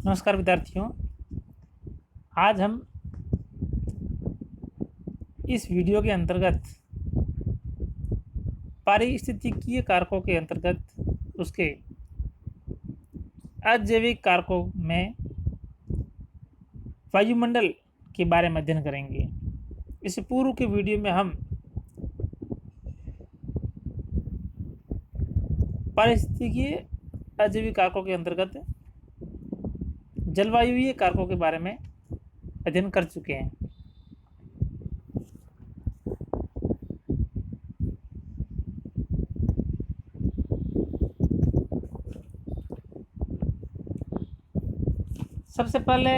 नमस्कार विद्यार्थियों। आज हम इस वीडियो के अंतर्गत पारिस्थितिकीय कारकों के अंतर्गत उसके अजैविक कारकों में वायुमंडल के बारे में अध्ययन करेंगे। इससे पूर्व के वीडियो में हम पारिस्थितिकीय अजैविक कारकों के अंतर्गत जलवायुवीय कारकों के बारे में अध्ययन कर चुके हैं। सबसे पहले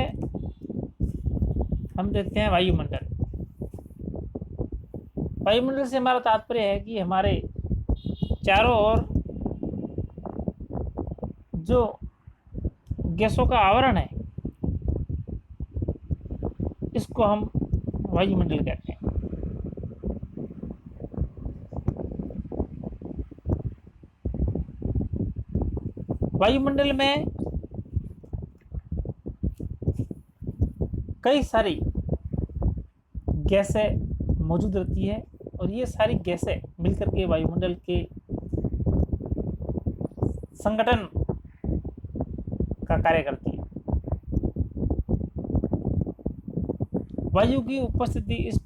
हम देखते हैं वायुमंडल। वायुमंडल से हमारा तात्पर्य है कि हमारे चारों ओर जो गैसों का आवरण है, इसको हम वायुमंडल कहते हैं। वायुमंडल में कई सारी गैसें मौजूद रहती है और ये सारी गैसें मिलकर के वायुमंडल के संगठन का कार्य करती है। वायु की उपस्थिति इस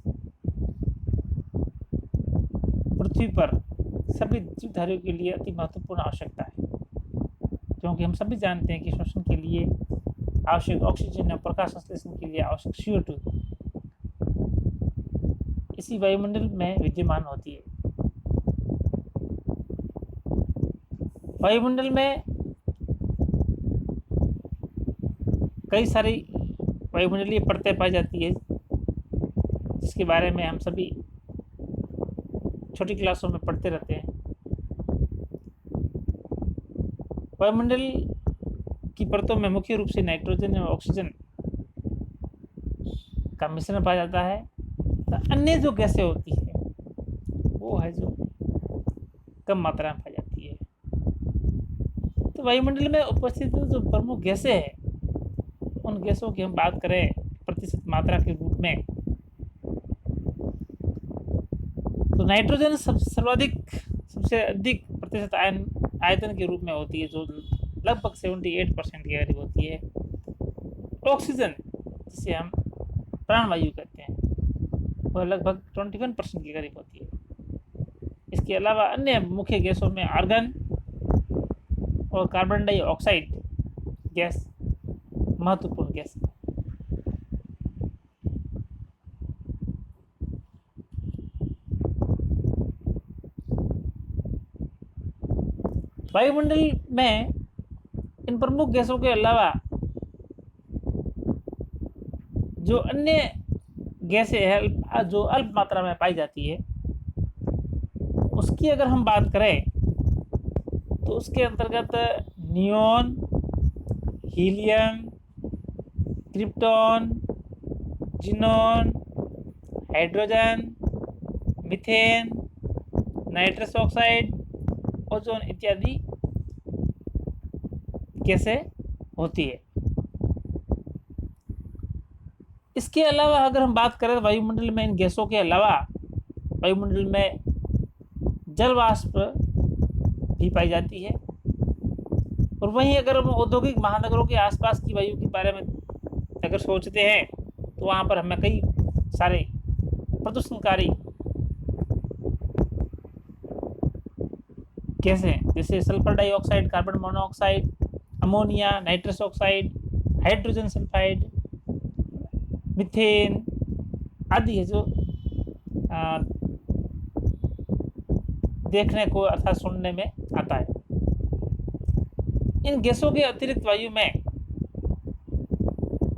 पृथ्वी पर सभी जीवधारियों के लिए अति महत्वपूर्ण आवश्यकता है, क्योंकि हम सभी जानते हैं कि श्वसन के लिए आवश्यक ऑक्सीजन और प्रकाश संश्लेषण के लिए आवश्यक CO2 इसी वायुमंडल में विद्यमान होती है। वायुमंडल में कई सारी वायुमंडलीय परतें पाई जाती है, जिसके बारे में हम सभी छोटी क्लासों में पढ़ते रहते हैं। वायुमंडल की परतों में मुख्य रूप से नाइट्रोजन और ऑक्सीजन का मिश्रण पाया जाता है। तो अन्य जो गैसें होती है वो है जो कम मात्रा में पाई जाती है। तो वायुमंडल में उपस्थित जो प्रमुख गैसें हैं, उन गैसों की हम बात करें प्रतिशत मात्रा के रूप में, तो नाइट्रोजन सबसे अधिक प्रतिशत आयतन के रूप में होती है, जो लगभग 78% के करीब होती है। ऑक्सीजन, जिसे हम प्राणवायु कहते हैं, वह लगभग 21% के करीब होती है। इसके अलावा अन्य मुख्य गैसों में आर्गन और कार्बन डाइऑक्साइड गैस महत्वपूर्ण गैस है। वायुमंडल में इन प्रमुख गैसों के अलावा जो अन्य गैसें हैं जो अल्प मात्रा में पाई जाती है, उसकी अगर हम बात करें तो उसके अंतर्गत neon, helium, krypton, xenon, hydrogen, methane, nitrous oxide, ozone इत्यादि गैसें होती है। इसके अलावा अगर हम बात करें वायुमंडल में इन गैसों के अलावा वायुमंडल में जल वाष्प भी पाई जाती है। और वहीं अगर हम औद्योगिक महानगरों के आसपास की वायु के बारे में अगर सोचते हैं तो वहाँ पर हमें कई सारे प्रदूषणकारी गैसें जैसे sulphur dioxide, carbon monoxide, ammonia, nitrous oxide, hydrogen sulphide, methane आदि है जो देखने को अर्थात सुनने में आता है। इन गैसों के अतिरिक्त वायु में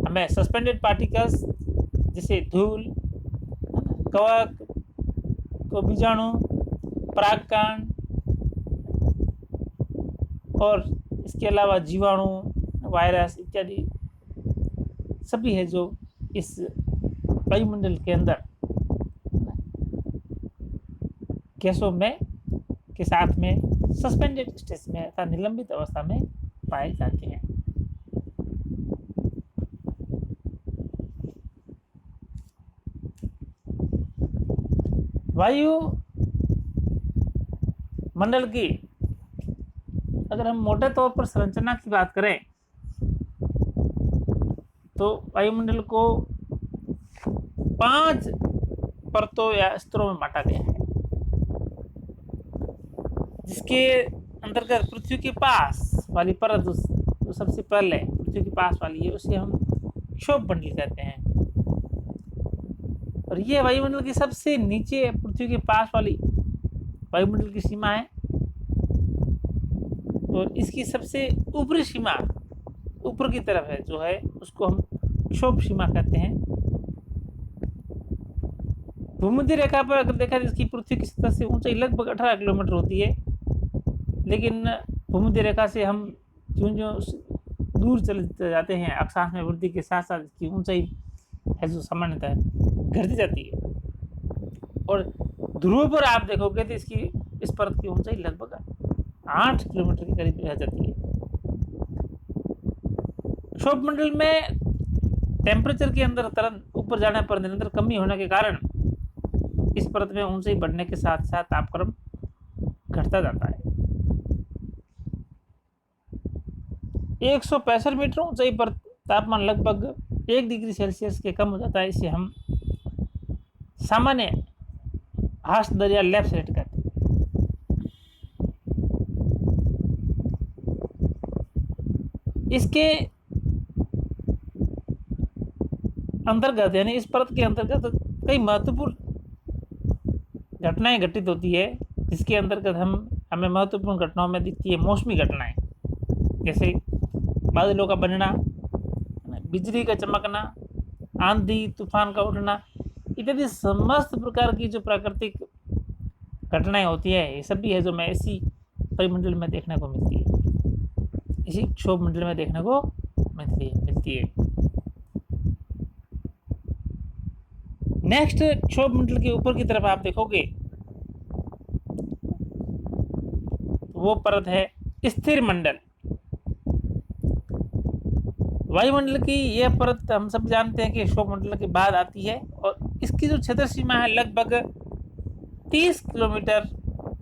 हमें सस्पेंडेड पार्टिकल्स जैसे धूल, कवक, को बीजाणु, परागकण और इसके अलावा जीवाणु, वायरस इत्यादि सभी है जो इस वायुमंडल के अंदर गैसों में के साथ में सस्पेंडेड स्टेज में अर्थात निलंबित अवस्था में पाए जाते हैं। वायु मंडल की अगर हम मोटे तौर पर संरचना की बात करें तो वायुमंडल को 5 परतों या स्तरों में बांटा गया है, जिसके अंतर्गत पृथ्वी के पास वाली परत जो सबसे पहले पृथ्वी के पास वाली है उसे हम क्षोभ मंडल कहते हैं, और यह वायुमंडल की सबसे नीचे पृथ्वी के पास वाली वायुमंडल की सीमा है, और इसकी सबसे ऊपरी सीमा ऊपर की तरफ है जो है उसको हम क्षोभ सीमा कहते हैं। भूमध्य रेखा पर अगर देखा जाए इसकी पृथ्वी की सतह से ऊंचाई लगभग 18 किलोमीटर होती है, लेकिन भूमध्य रेखा से हम ज्यों दूर चले जाते हैं अक्षांश में वृद्धि के साथ साथ इसकी ऊंचाई है जो सामान्यतः घटती जाती है, और ध्रुव पर आप देखोगे तो इसकी इस परत की ऊंचाई लगभग 8 किलोमीटर के करीब रह जाती है। क्षोभ मंडल में टेम्परेचर के अंदर तुरंत ऊपर जाने पर निरंतर कमी होने के कारण इस परत में ऊंचाई बढ़ने के साथ साथ तापक्रम घटता जाता है। 165 मीटर ऊंचाई पर तापमान लगभग 1 डिग्री सेल्सियस के कम हो जाता है। इसे हम सामान्य हाश दर या लैप्स रेट कहते हैं। इसके अंतर्गत यानी इस परत के अंतर्गत कई महत्वपूर्ण घटनाएं घटित होती है, जिसके अंतर्गत हमें महत्वपूर्ण घटनाओं में दिखती है मौसमी घटनाएं, जैसे बादलों का बनना, बिजली का चमकना, आंधी तूफान का उठना इत्यादि समस्त प्रकार की जो प्राकृतिक घटनाएं होती है ये सब भी है जो मैं इसी परिमंडल में देखने को मिलती है, इसी क्षोभ मंडल में देखने को मिलती है। नेक्स्ट क्षोभ मंडल के ऊपर की तरफ आप देखोगे वो परत है स्थिर मंडल। वायुमंडल की यह परत हम सब जानते हैं कि क्षोभ मंडल के बाद आती है, और इसकी जो क्षेत्र सीमा है लगभग 30 किलोमीटर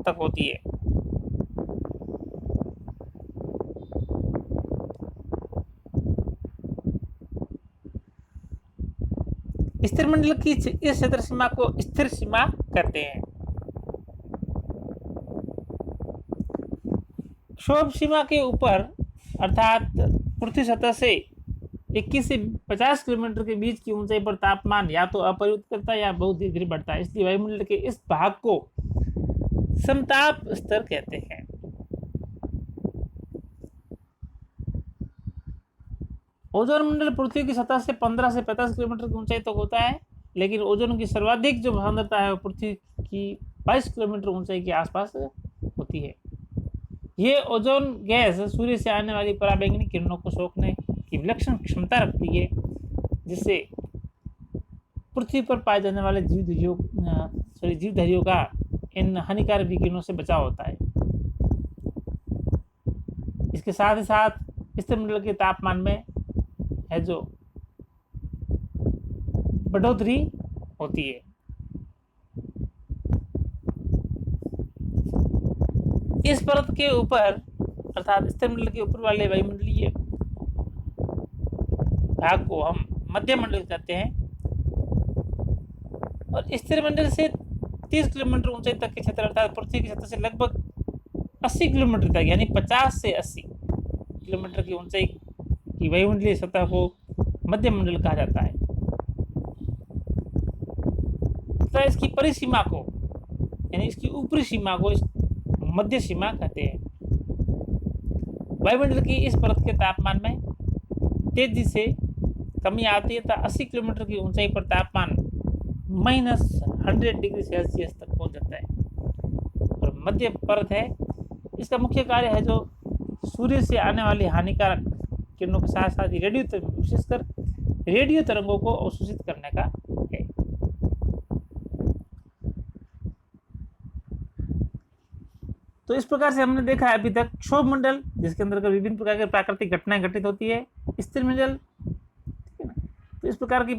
तक होती है। स्थिर मंडल की इस क्षेत्र सीमा को स्थिर सीमा कहते हैं। क्षोभ सीमा के ऊपर अर्थात पृथ्वी सतह से 21 से 50 किलोमीटर के बीच की ऊंचाई पर तापमान या तो अपरिवर्तित करता है या बहुत धीरे धीरे बढ़ता है, इसलिए वायुमंडल के इस भाग को समताप स्तर कहते हैं। ओजोन मंडल पृथ्वी की सतह से 15 से 35 किलोमीटर की ऊंचाई तक होता है, लेकिन ओजोन की सर्वाधिक जो सांद्रता है वो पृथ्वी की 22 किलोमीटर ऊंचाई के आसपास होती है। ये ओजोन गैस सूर्य से आने वाली पराबैंगनी किरणों को सोखने की विलक्षण क्षमता रखती है, जिससे पृथ्वी पर पाए जाने वाले जीवधारियों का इन हानिकारक विकिरणों से बचाव होता है। इसके साथ ही साथ स्थिर मंडल के तापमान में है जो बढ़ोतरी होती है। इस परत के ऊपर अर्थात स्थिर मंडल के ऊपर वाले वायुमंडलीय भाग को हम मध्य मंडल कहते हैं, और स्थिर मंडल से 30 किलोमीटर ऊंचाई तक के क्षेत्र अर्थात पृथ्वी की सतह से लगभग 80 किलोमीटर तक यानी 50 से 80 किलोमीटर की ऊंचाई की वायुमंडलीय सतह को मध्य मंडल कहा जाता है। तो इसकी परिसीमा को यानी इसकी ऊपरी सीमा को मध्य सीमा कहते हैं। वायुमंडल की इस परत के तापमान में तेजी से कमी आती है, तो 80 किलोमीटर की ऊंचाई पर तापमान -100 डिग्री सेल्सियस तक पहुंच जाता है। और मध्य परत है, इसका मुख्य कार्य है जो सूर्य से आने वाली हानिकारक किरणों के साथ साथ विशेषकर रेडियो तरंगों को अवशोषित करने का है। तो इस प्रकार से हमने देखा है अभी तक क्षोभ मंडल, जिसके अंदर विभिन्न प्रकार की प्राकृतिक घटनाएं घटित होती है, स्थिर मंडल, ठीक है ना। तो इस प्रकार की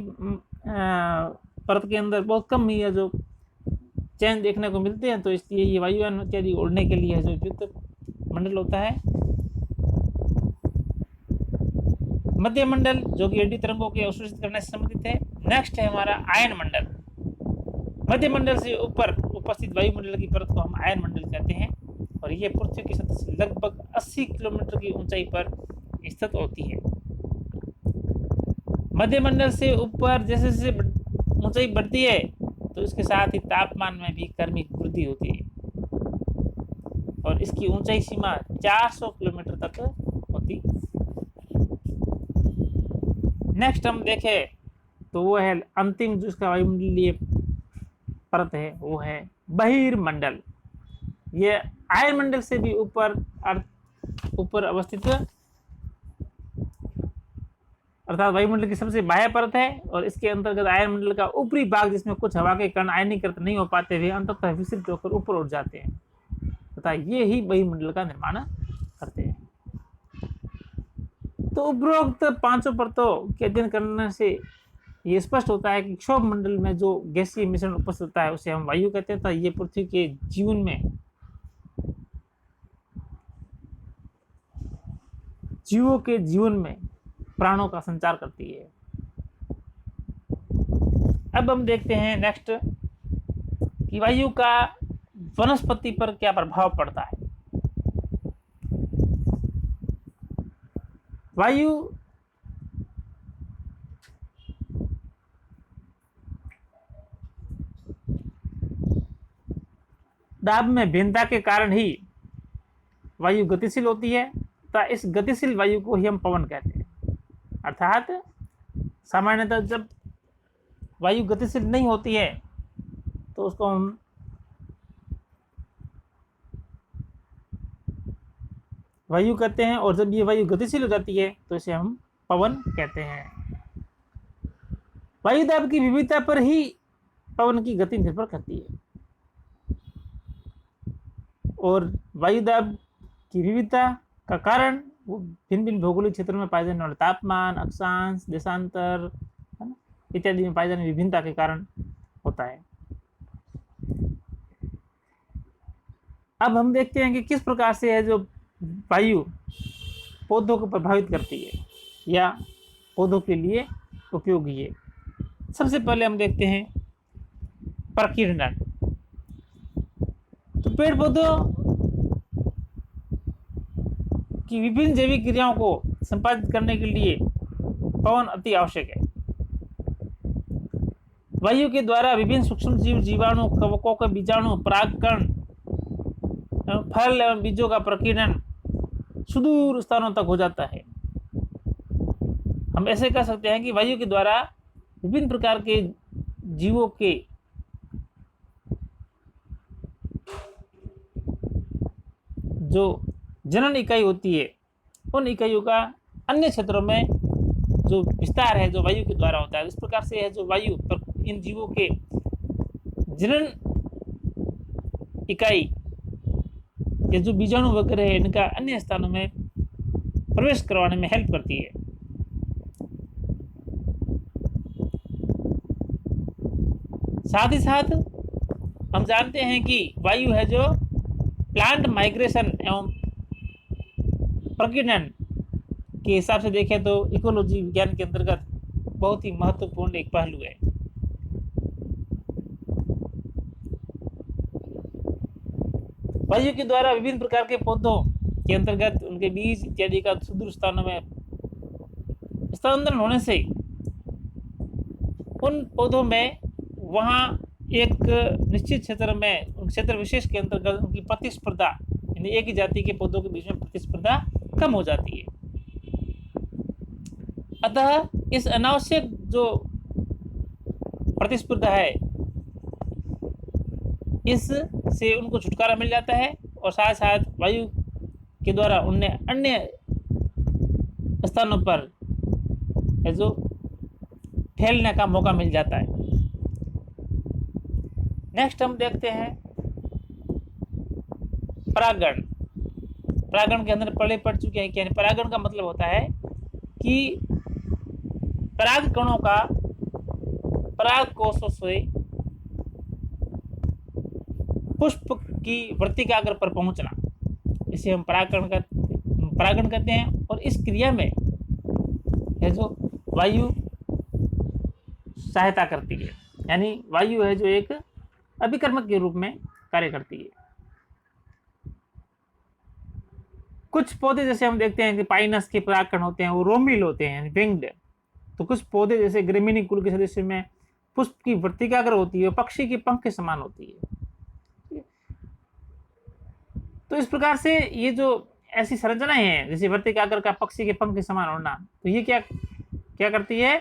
परत के अंदर बहुत कम ही है जो चेंज देखने को मिलते हैं, तो इसलिए ये वायुयान इत्यादि उड़ने के लिए जो उपयुक्त मंडल होता है। मध्य मंडल जो कि रेडियो तरंगों के अवशोषित करने से संबंधित है। नेक्स्ट है हमारा आयन मंडल। मध्य मंडल से ऊपर उपस्थित वायुमंडल की परत को हम आयन मंडल कहते हैं और ये पृथ्वी की सतह से लगभग 80 किलोमीटर की ऊंचाई पर स्थित होती है। मध्य मंडल से ऊपर जैसे जैसे ऊंचाई बढ़ती है तो इसके साथ ही तापमान में भी क्रमिक वृद्धि होती है और इसकी ऊंचाई सीमा 400 किलोमीटर तक होती। नेक्स्ट हम देखें तो वो है अंतिम जो इसका वायुमंडलीय परत है, वो है बहिर्मंडल। ये आयन मंडल से भी ऊपर अवस्थित अर्थात वायुमंडल की सबसे बाह्य परत है और इसके अंतर्गत आयन मंडल का ऊपरी भाग जिसमें कुछ हवा के कण आयनीकृत नहीं हो पाते हुए अंततः विसरित होकर ऊपर उठ जाते हैं तथा ये ही बहिर्मंडल का निर्माण करते हैं। तो उपरोक्त पांचों परतों के अध्ययन करने से ये स्पष्ट होता है कि क्षोभ मंडल में जो गैसीय मिश्रण उपस्थित होता है उसे हम वायु कहते हैं। तो ये पृथ्वी के जीवन में जीवों के जीवन में प्राणों का संचार करती है। अब हम देखते हैं नेक्स्ट कि वायु का वनस्पति पर क्या प्रभाव पड़ता है। वायु दाब में भिन्नता के कारण ही वायु गतिशील होती है। तो इस गतिशील वायु को ही हम पवन कहते हैं। अर्थात सामान्यतः जब वायु गतिशील नहीं होती है तो उसको हम वायु कहते हैं और जब ये वायु गतिशील हो जाती है तो इसे हम पवन कहते हैं। वायु दाब की विविधता पर ही पवन की गति निर्भर करती है और वायु दाब की विविधता का कारण वो भिन्न भिन्न भौगोलिक क्षेत्रों में पाए जाने वाले तापमान, अक्षांश, देशांतर इत्यादि में पाए जाने विभिन्नता के कारण होता है। अब हम देखते हैं कि किस प्रकार से है जो वायु पौधों को प्रभावित करती है या पौधों के लिए उपयोगी है। सबसे पहले हम देखते हैं प्रकीर्णन। तो पेड़ पौधों की विभिन्न जैविक क्रियाओं को संपादित करने के लिए पवन अति आवश्यक है। वायु के द्वारा विभिन्न सूक्ष्म जीव, जीवाणु, कवकों के बीजाणु, परागकण, फल एवं बीजों का प्रकीर्णन सुदूर स्थानों तक हो जाता है। हम ऐसे कह सकते हैं कि वायु के द्वारा विभिन्न प्रकार के जीवों के जो जनन इकाई होती है उन इकाइयों का अन्य क्षेत्रों में जो विस्तार है जो वायु के द्वारा होता है। इस प्रकार से है जो वायु पर इन जीवों के जनन इकाई या जो बीजाणु वगैरह है इनका अन्य स्थानों में प्रवेश करवाने में हेल्प करती है। साथ ही साथ हम जानते हैं कि वायु है जो प्लांट माइग्रेशन एवं प्रकीर्णन के हिसाब से देखें तो इकोलॉजी विज्ञान के अंतर्गत बहुत ही महत्वपूर्ण एक पहलू है। वायु के द्वारा विभिन्न प्रकार के पौधों के अंतर्गत उनके बीज इत्यादि का सुदूर स्थानों में स्थानांतरण होने से उन पौधों में वहाँ एक निश्चित क्षेत्र में क्षेत्र विशेष के अंतर्गत उनकी प्रतिस्पर्धा यानी एक ही जाति के पौधों के बीच में प्रतिस्पर्धा कम हो जाती है। अतः इस अनावश्यक जो प्रतिस्पर्धा है इससे उनको छुटकारा मिल जाता है और साथ साथ वायु के द्वारा उन्हें अन्य स्थानों पर जो फैलने का मौका मिल जाता है। नेक्स्ट हम देखते हैं परागण। परागण के अंदर पहले पढ़ चुके हैं कि परागण का मतलब होता है कि पराग कणों का पराग कोशों से पुष्प की वर्तिकाग्र पर पहुंचना, इसे हम परागण कहते हैं। और इस क्रिया में है जो वायु सहायता करती है, यानी वायु है जो एक अभिकर्मक के रूप में कार्य करती है। कुछ पौधे जैसे हम देखते हैं कि पाइनस के परागकण होते हैं वो रोमिल होते हैं, विंग्ड। तो कुछ पौधे जैसे ग्रेमिनी कुल के सदस्य में पुष्प की वर्तिकाग्र होती है, पक्षी के पंख के समान होती है। तो इस प्रकार से ये जो ऐसी संरचनाएं हैं जैसे वर्तिकाग्र का पक्षी के पंख के समान होना, तो ये क्या क्या करती है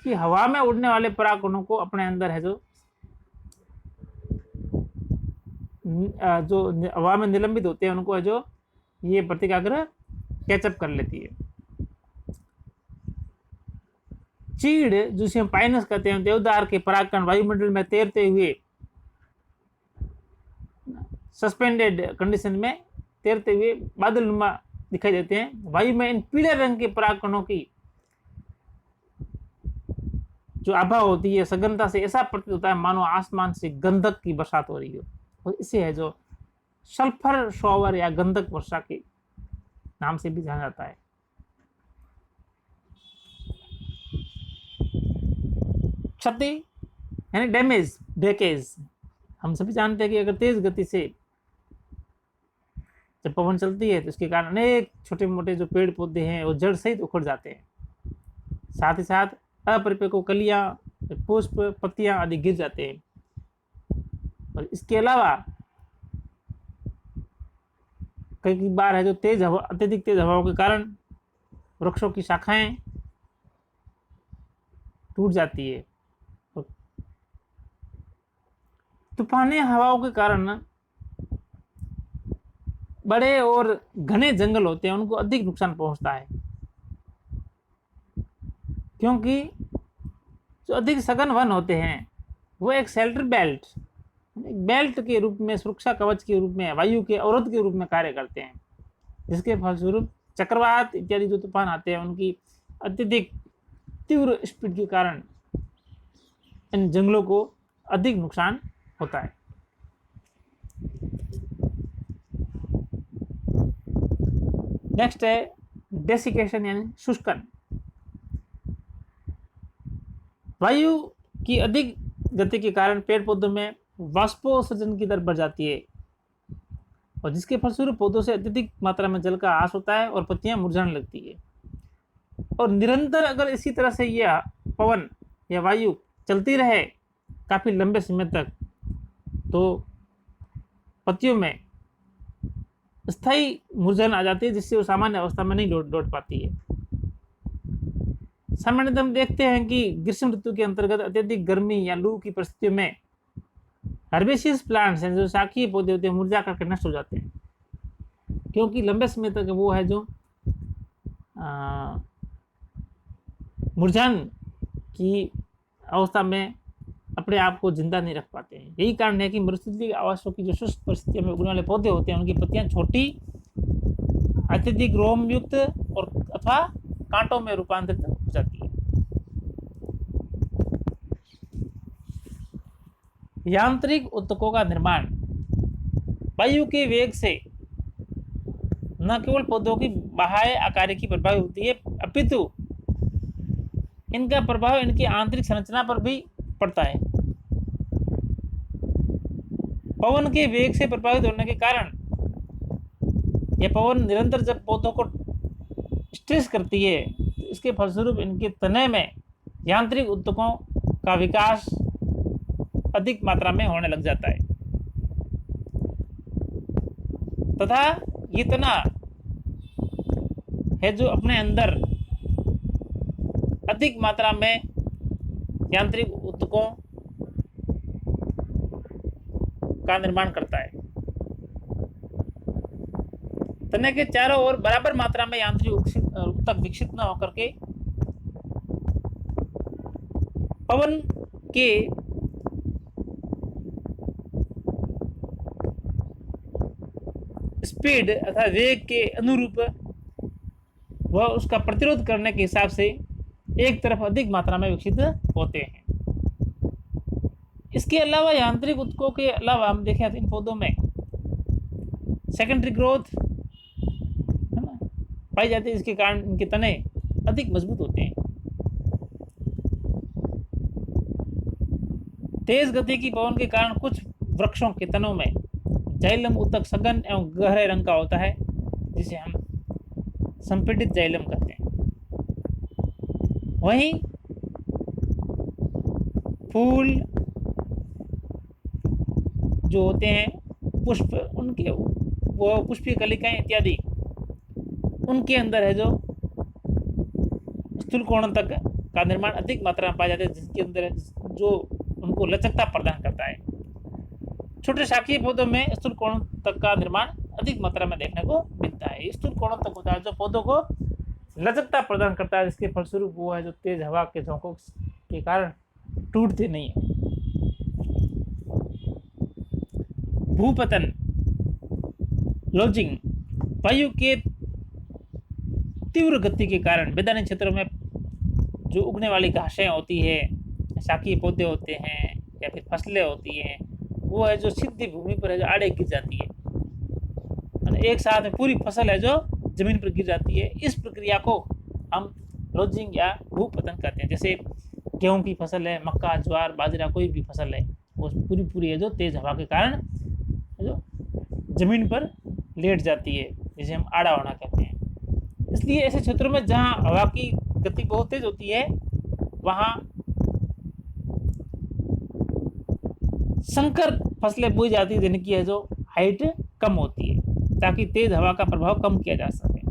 कि हवा में उड़ने वाले परागकणों को अपने अंदर है जो हवा में निलंबित होते हैं उनको है जो ये वर्तिकाग्र कैचअप कर लेती है। चीड़ जिसे हम पाइनस कहते हैं, देवदार के परागकण वायुमंडल में तैरते हुए सस्पेंडेड कंडीशन में तैरते हुए बादलनुमा दिखाई देते हैं। वायु में इन पीले रंग के परागकणों की जो आभा होती है सघनता से ऐसा प्रतीत होता है मानो आसमान से गंधक की बरसात हो रही हो, और इसे है जो सल्फर शॉवर या गंधक वर्षा के नाम से भी जाना जाता है। क्षति यानी डैमेज, ब्रेकेज। हम सभी जानते हैं कि अगर तेज गति से जब पवन चलती है तो इसके कारण अनेक छोटे मोटे जो पेड़ पौधे हैं वो जड़ सहित उखड़ जाते हैं, साथ ही साथ अपरिपक्व कलियां, पुष्प, पत्तियां आदि गिर जाते हैं। और इसके अलावा कई बार है जो अत्यधिक तेज हवाओं के कारण वृक्षों की शाखाएं टूट जाती है। तूफानी हवाओं के कारण बड़े और घने जंगल होते हैं उनको अधिक नुकसान पहुंचता है, क्योंकि जो अधिक सघन वन होते हैं वो एक शेल्टर बेल्ट के रूप में, सुरक्षा कवच के रूप में, वायु के अवरोध के रूप में कार्य करते हैं, जिसके फलस्वरूप चक्रवात इत्यादि जो तूफान आते हैं उनकी अत्यधिक तीव्र स्पीड के कारण इन जंगलों को अधिक नुकसान होता है। नेक्स्ट है डेसिकेशन यानी शुष्कन। वायु की अधिक गति के कारण पेड़ पौधों में वाष्पोत्सर्जन की दर बढ़ जाती है, और जिसके फलस्वरूप पौधों से अत्यधिक मात्रा में जल का ह्रास होता है और पत्तियां मुरझाने लगती है। और निरंतर अगर इसी तरह से यह पवन या वायु चलती रहे काफी लंबे समय तक तो पत्तियों में स्थायी मुरझान आ जाती है, जिससे वो सामान्य अवस्था में नहीं लौट पाती है। सामान्यतः हम देखते हैं कि ग्रीष्म ऋतु के अंतर्गत अत्यधिक गर्मी या लू की परिस्थितियों में हर्बेशियस प्लांट्स हैं जो शाखीय पौधे होते हैं मुरझा करके नष्ट हो जाते हैं, क्योंकि लंबे समय तक वो है जो मुरझान की अवस्था में अपने आप को जिंदा नहीं रख पाते हैं। यही कारण है कि मरुस्थलीय आवासों की जो शुष्क परिस्थितियों में उगने वाले पौधे होते हैं उनकी पत्तियां छोटी, अत्यधिक रोम युक्त और अथवा कांटों में रूपांतरित हो जाती है। यांत्रिक ऊतकों का निर्माण वायु के वेग से न केवल पौधों की बाह्य आकार की प्रभावित होती है, अपितु इनका प्रभाव इनकी आंतरिक संरचना पर भी पड़ता है। पवन के वेग से प्रभावित होने के कारण यह पवन निरंतर जब पौधों को स्ट्रेस करती है तो इसके फलस्वरूप इनके तने में यांत्रिक ऊतकों का विकास अधिक मात्रा में होने लग जाता है, तथा ये तना है जो अपने अंदर अधिक मात्रा में यांत्रिक ऊतकों का निर्माण करता है। तने के चारों ओर बराबर मात्रा में यांत्रिक ऊतक विकसित न होकर के पवन के स्पीड अथवा वेग के अनुरूप वह उसका प्रतिरोध करने के हिसाब से एक तरफ अधिक मात्रा में विकसित होते हैं। इसके अलावा यांत्रिक ऊतकों के अलावा हम देखें तो इन पौधों में सेकेंडरी ग्रोथ है ना पाई जाती है, इसके कारण इनके तने अधिक मजबूत होते हैं। तेज गति की पवन के कारण कुछ वृक्षों के तनों में जाइलम ऊतक सघन एवं गहरे रंग का होता है, जिसे हम संपीड़ित जाइलम कहते हैं। वहीं फूल जो होते हैं, पुष्प, उनके वो पुष्पीय कलिकाएं इत्यादि, उनके अंदर है जो स्थूल कोण तक का निर्माण अधिक मात्रा में पाया जाता है, जिसके अंदर जो उनको लचकता प्रदान करता है। छोटे शाखीय पौधों में स्थूल कोण तक का निर्माण अधिक मात्रा में देखने को मिलता है। स्थूल कोण तक होता है जो पौधों को लचकता प्रदान करता है, जिसके फलस्वरूप वो है जो तेज हवा के झोंकों के कारण टूटते नहीं है। भूपतन, लॉजिंग, वायु के तीव्र गति के कारण मैदानी क्षेत्रों में जो उगने वाली घासें होती है, शाखीय पौधे होते हैं या फिर फसलें होती हैं, वो है जो सीधी भूमि पर है जो आड़े गिर जाती है, एक साथ में पूरी फसल है जो जमीन पर गिर जाती है। इस प्रक्रिया को हम लॉजिंग या भूपतन कहते हैं। जैसे गेहूं की फसल है, मक्का, ज्वार, बाजरा, कोई भी फसल है, वो पूरी है जो तेज हवा के कारण जो जमीन पर लेट जाती है, जिसे हम आड़ा होना कहते हैं। इसलिए ऐसे क्षेत्रों में जहां हवा की गति बहुत तेज होती है, वहां संकर फसलें बोई जाती है, जिनकी है जो हाइट कम होती है, ताकि तेज हवा का प्रभाव कम किया जा सके।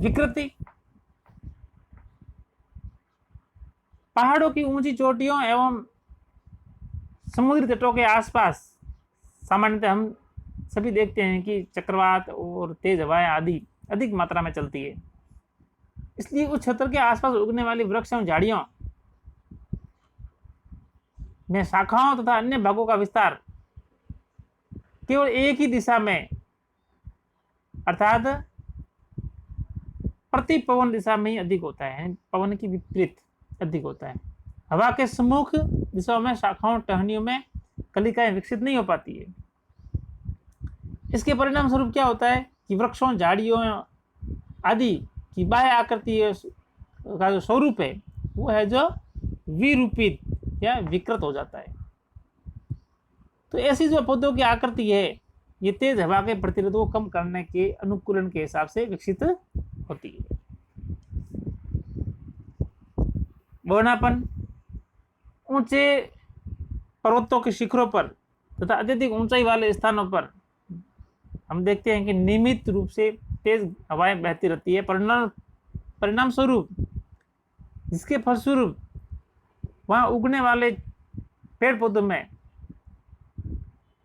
विकृति, पहाड़ों की ऊंची चोटियों एवं समुद्री तटों के आसपास सामान्यतः हम सभी देखते हैं कि चक्रवात और तेज हवाएं आदि अधिक मात्रा में चलती है। इसलिए उस क्षेत्र के आसपास उगने वाली वृक्ष एवं झाड़ियों में शाखाओं तथा अन्य भागों का विस्तार केवल एक ही दिशा में, अर्थात प्रति पवन दिशा में ही अधिक होता है, पवन की विपरीत अधिक होता है। हवा के सम्मुख दिशाओं में शाखाओं टहनियों में कलिकाएं विकसित नहीं हो पाती है। इसके परिणाम स्वरूप क्या होता है कि वृक्षों, झाड़ियों आदि की बाह्य आकृति का जो स्वरूप है वो है जो विरूपित या विकृत हो जाता है। तो ऐसी जो पौधों की आकृति है, ये तेज हवा के प्रतिरोध को कम करने के अनुकूलन के हिसाब से विकसित होती है। बौनापन, ऊंचे पर्वतों के शिखरों पर तथा अत्यधिक ऊंचाई वाले स्थानों पर हम देखते हैं कि नियमित रूप से तेज हवाएं बहती रहती है। परिणाम स्वरूप, जिसके फलस्वरूप वहां उगने वाले पेड़ पौधों में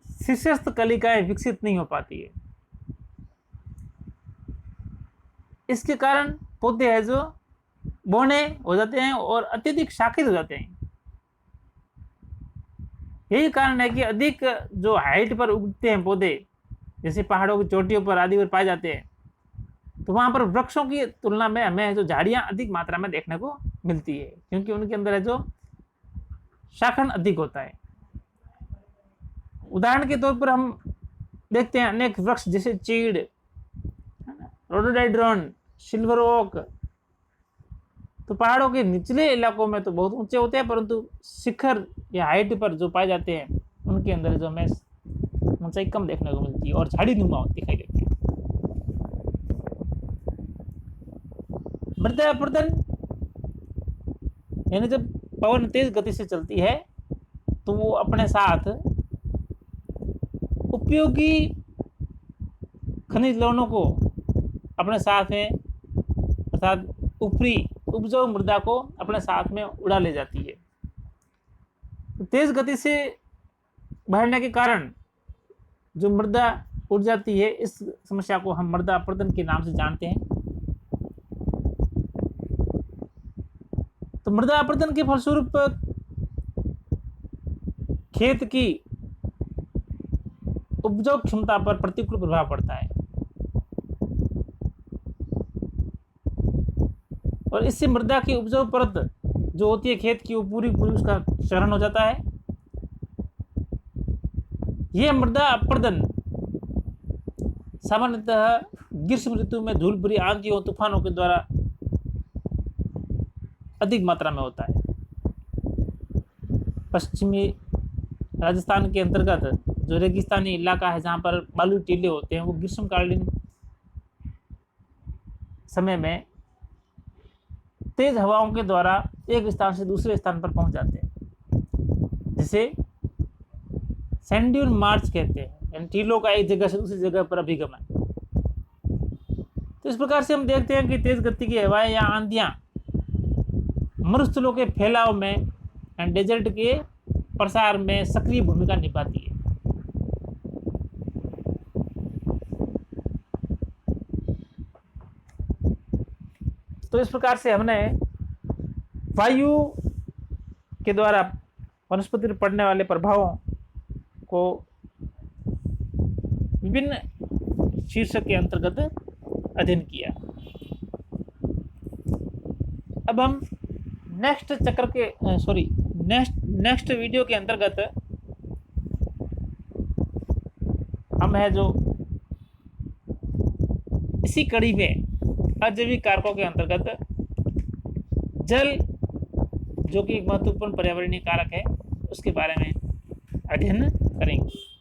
शीर्षस्थ कलिकाएं विकसित नहीं हो पाती है। इसके कारण पौधे हैं जो बौने हो जाते हैं और अत्यधिक शाखित हो जाते हैं। यही कारण है कि अधिक जो हाइट पर उगते हैं पौधे, जैसे पहाड़ों की चोटियों पर आदि पर पाए जाते हैं, तो वहां पर वृक्षों की तुलना में हमें जो झाड़ियां अधिक मात्रा में देखने को मिलती है, क्योंकि उनके अंदर है जो शाखन अधिक होता है। उदाहरण के तौर पर हम देखते हैं अनेक वृक्ष जैसे चीड़, रोडोडेंड्रॉन, सिल्वर ओक, तो पहाड़ों के निचले इलाकों में तो बहुत ऊंचे होते हैं, परंतु शिखर या हाइट पर जो पाए जाते हैं उनके अंदर जो हमें ऊंचाई कम देखने को मिलती है और झाड़ी नुमा दिखाई देती है। मृदा अपरदन, यानी जब पवन तेज गति से चलती है तो वो अपने साथ उपयोगी खनिज लवणों को अपने साथ में, अर्थात ऊपरी उपजाऊ मृदा को अपने साथ में उड़ा ले जाती है। तो तेज गति से बहने के कारण जो मृदा उड़ जाती है, इस समस्या को हम मृदा अपरदन के नाम से जानते हैं। तो मृदा अपरदन के फलस्वरूप खेत की उपजाऊ क्षमता पर प्रतिकूल प्रभाव पड़ता है। और इससे मृदा की उपजाऊ परत जो होती है खेत की, वो पूरी पूरी उसका क्षरण हो जाता है। यह मृदा अपरदन सामान्यतः ग्रीष्म ऋतु में धूल भरी आंधियों तूफानों के द्वारा अधिक मात्रा में होता है। पश्चिमी राजस्थान के अंतर्गत जो रेगिस्तानी इलाका है, जहाँ पर बालू टीले होते हैं, वो ग्रीष्मकालीन समय में तेज हवाओं के द्वारा एक स्थान से दूसरे स्थान पर पहुंच जाते हैं, जिसे सैंड्यून मार्च कहते हैं, यानी टीलों का एक जगह से दूसरी जगह पर अभिगमन। तो इस प्रकार से हम देखते हैं कि तेज गति की हवाएं या आंधियां मरुस्थलों के फैलाव में एंड डेजर्ट के प्रसार में सक्रिय भूमिका निभाती है। तो इस प्रकार से हमने वायु के द्वारा वनस्पति पर पड़ने वाले प्रभावों को विभिन्न शीर्षक के अंतर्गत अध्ययन किया। अब हम नेक्स्ट वीडियो के अंतर्गत हम है जो इसी कड़ी में अजैविक कारकों के अंतर्गत जल, जो कि एक महत्वपूर्ण पर्यावरणीय कारक है, उसके बारे में अध्ययन करेंगे।